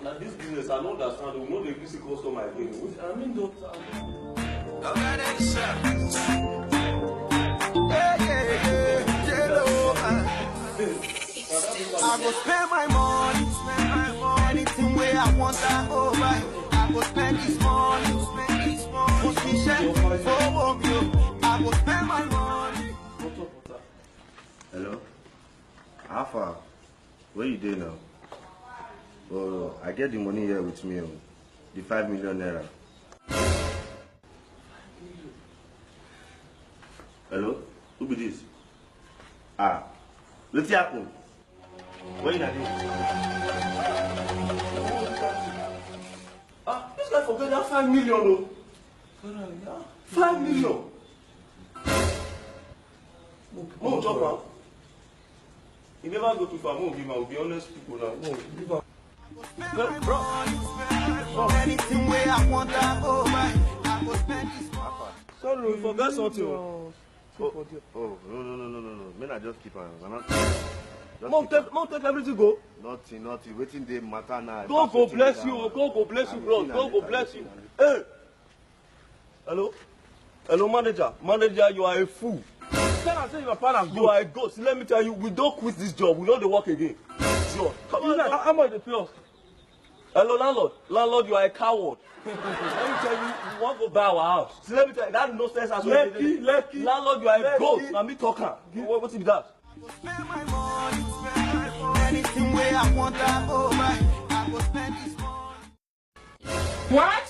Now this business, I don't understand. We know the visit customer again. I mean, doctor. I go spend my money, anything where I want that alright. I go spend this money, for shisha, for warm. I go spend my money. Hello? How far? Where you doing now? Oh, I get the money here with me, the 5 million naira. Hello? Who be this? Ah, let's happen. What you doing? Ah, this guy forget that 5 million, though. 5 million. Mo talk now. He never go too far. Mo give him. I'll be honest, people now. Mo give him. Anything where I want that alright. I go spend this money. Sorry, we forgot something. Oh, no. Men I just keep on. Mom, take everything go. Nothing. Waiting they matter now. God go bless you. God go bless you, bro. God go bless you. Hey. Hello, manager. Manager, you are a fool. I say you are part of you are a ghost. Let me tell you, we don't quit this job. We don't work again. Sure. Come on, how much the pay us? Hello, landlord. Landlord, you are a coward. Let me tell you, you want to go buy our house. See, let me tell you, that no sense as well. Landlord, you are a ghost. Now me talking. What's it that? Spend my money, anything where I want that alright. I go spend this money. What?